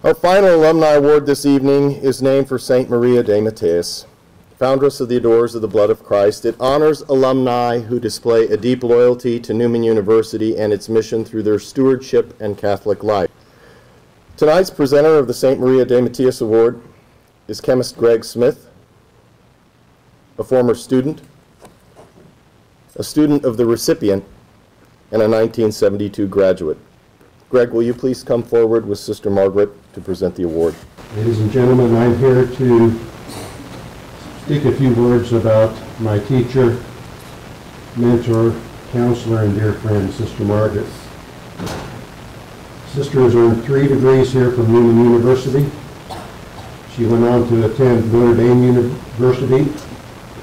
Our final alumni award this evening is named for St. Maria de Mattias, foundress of the Adorers of the Blood of Christ. It honors alumni who display a deep loyalty to Newman University and its mission through their stewardship and Catholic life. Tonight's presenter of the St. Maria de Mattias Award is chemist Greg Smith, a former student, a student of the recipient, and a 1972 graduate. Greg, will you please come forward with Sister Margaret to present the award? Ladies and gentlemen, I'm here to speak a few words about my teacher, mentor, counselor, and dear friend, Sister Margaret. Sister has earned 3 degrees here from Newman University. She went on to attend Notre Dame University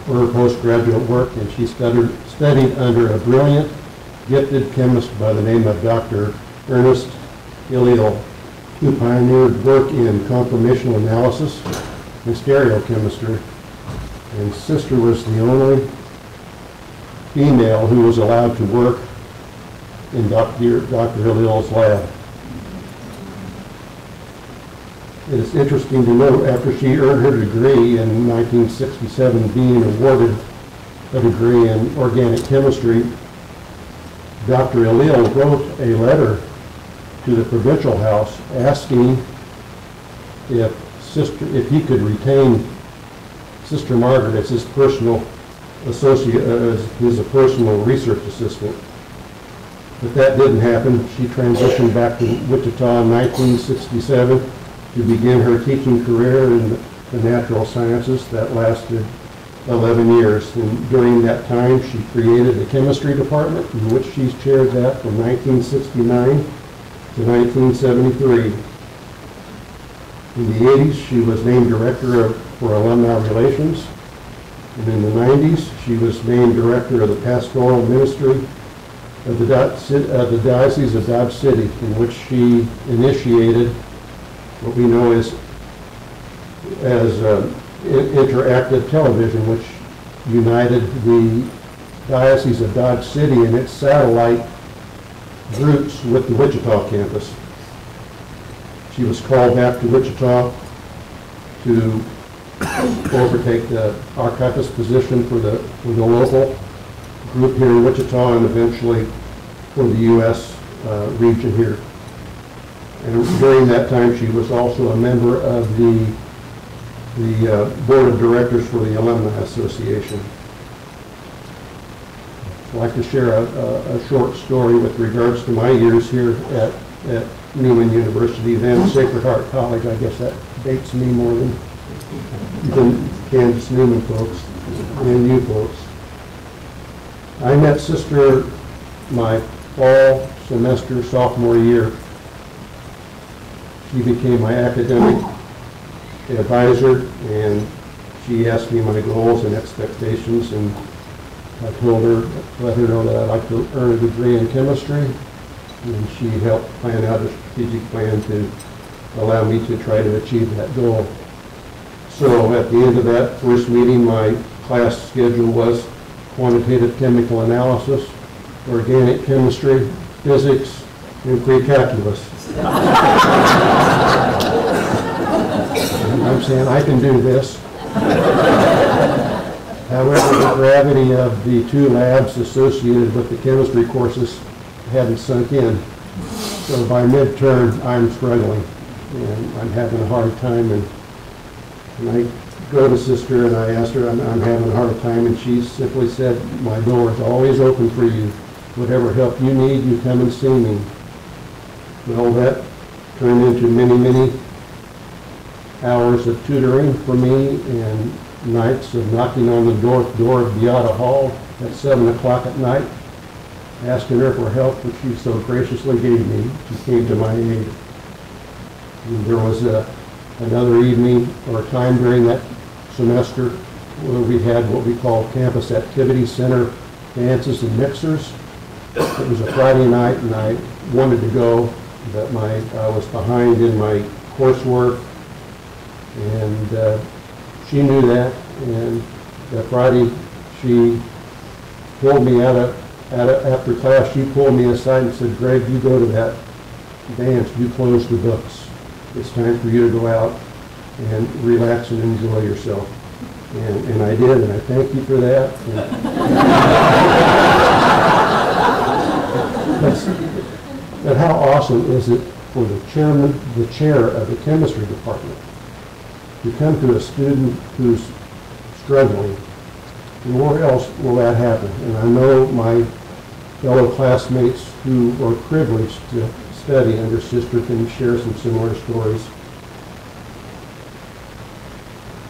for her postgraduate work, and she studied under a brilliant, gifted chemist by the name of Dr. Ernest Illiel, who pioneered work in conformational analysis and stereochemistry. And Sister was the only female who was allowed to work in Dr. Illiel's lab. It is interesting to note, after she earned her degree in 1967, being awarded a degree in organic chemistry, Dr. Illiel wrote a letter to the Provincial House asking if he could retain Sister Margaret as his personal associate, as his personal research assistant. But that didn't happen. She transitioned back to Wichita in 1967 to begin her teaching career in the natural sciences that lasted 11 years. And during that time, she created a chemistry department in which she's chaired that from 1969 to 1973. In the 80s, she was named director for alumni relations. And in the 90s, she was named director of the pastoral ministry of the Diocese of Dodge City, in which she initiated what we know as interactive television, which united the Diocese of Dodge City and its satellite groups with the Wichita campus. She was called back to Wichita to overtake the archivist position for the local group here in Wichita, and eventually for the U.S. Region here. And during that time, she was also a member of the board of directors for the Alumni Association. I'd like to share a short story with regards to my years here at Newman University, then Sacred Heart College. I guess that dates me more than Kansas Newman folks and you folks. I met Sister my fall semester sophomore year. She became my academic advisor, and she asked me my goals and expectations, and I told her, let her know that I'd like to earn a degree in chemistry, and she helped plan out a strategic plan to allow me to try to achieve that goal. So at the end of that first meeting, my class schedule was quantitative chemical analysis, organic chemistry, physics, and pre-calculus. I'm saying I can do this. However, the gravity of the 2 labs associated with the chemistry courses hadn't sunk in. So by midterm, I'm struggling, and I'm having a hard time. And I go to Sister and I asked her, I'm having a hard time, and she simply said, my door is always open for you. Whatever help you need, you come and see me. Well, that turned into many, many hours of tutoring for me, and nights of knocking on the door of Beata Hall at 7 o'clock at night, asking her for help, which she so graciously gave me. She came to my aid. And there was another evening or time during that semester where we had what we call Campus Activity Center dances and mixers. It was a Friday night, and I wanted to go, but I was behind in my coursework, and she knew that. And that Friday, she pulled me after class. She pulled me aside and said, "Greg, you go to that dance. You close the books." it's time for you to go out and relax and enjoy yourself. And I did, and I thank you for that. But how awesome is it for the chair of the chemistry department to come to a student who's struggling, and where else will that happen? And I know my fellow classmates who are privileged to study under Sister can share some similar stories.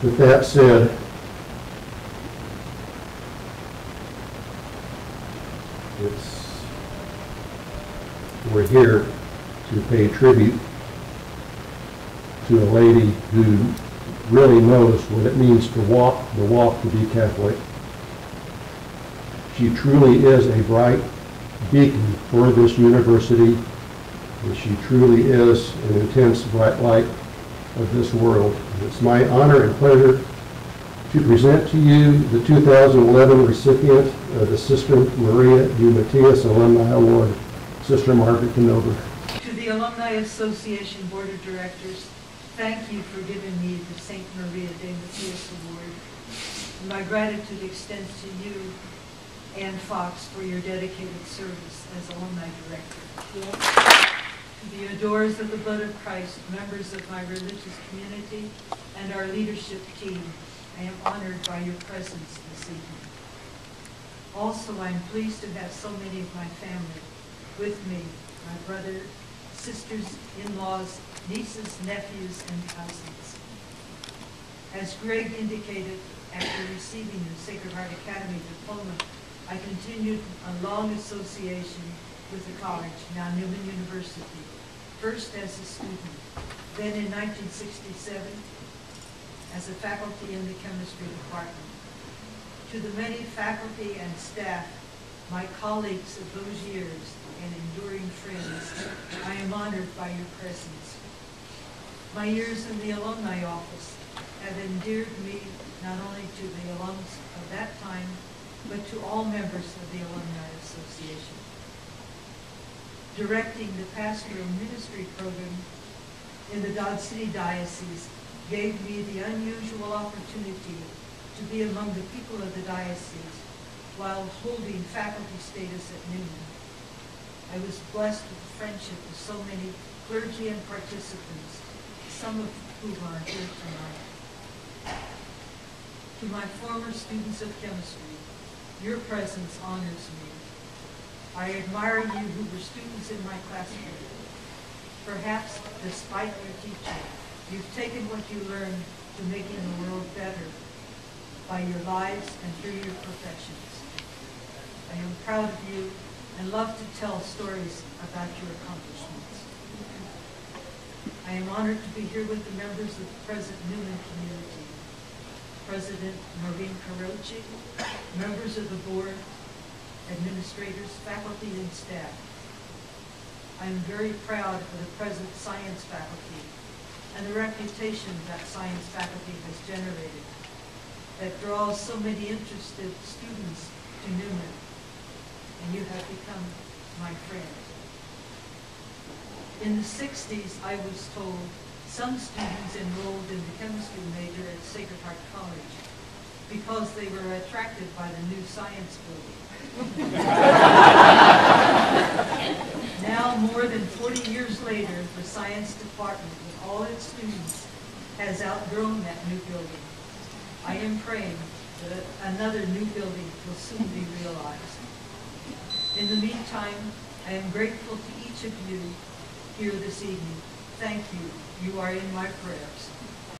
With that said, we're here to pay tribute to a lady who really knows what it means to walk the walk to be Catholic. She truly is a bright beacon for this university, and she truly is an intense bright light of this world. And it's my honor and pleasure to present to you the 2011 recipient of the Sister Maria de Mattias Alumni Award, Sister Margaret Knoeber. To the Alumni Association Board of Directors, thank you for giving me the St. Maria de Mattias Award. And my gratitude extends to you and Fox for your dedicated service as Alumni Director. To the adorers of the blood of Christ, members of my religious community, and our leadership team, I am honored by your presence this evening. Also, I'm pleased to have so many of my family with me, my brother, sisters, in-laws, nieces, nephews, and cousins. As Greg indicated, after receiving the Sacred Heart Academy diploma, I continued a long association with the college, now Newman University, first as a student, then in 1967 as a faculty in the chemistry department. To the many faculty and staff, my colleagues of those years, and enduring friends, I am honored by your presence. My years in the alumni office have endeared me not only to the alums of that time, but to all members of the Alumni Association. Directing the pastoral ministry program in the Dodge City Diocese gave me the unusual opportunity to be among the people of the diocese while holding faculty status at Newman. I was blessed with the friendship of so many clergy and participants, some of whom are here tonight. To my former students of chemistry, your presence honors me. I admire you who were students in my classroom. Perhaps, despite your teaching, you've taken what you learned to making the world better by your lives and through your professions. I am proud of you and love to tell stories about your accomplishments. I am honored to be here with the members of the present Newman community, President Maureen Carochi, members of the board, administrators, faculty, and staff. I am very proud of the present science faculty and the reputation that science faculty has generated that draws so many interested students to Newman, and you have become my friend. In the 60s, I was told some students enrolled in the chemistry major at Sacred Heart College because they were attracted by the new science building. Now, more than 40 years later, the science department with all its students has outgrown that new building. I am praying that another new building will soon be realized. In the meantime, I am grateful to each of you here this evening. Thank you. You are in my prayers.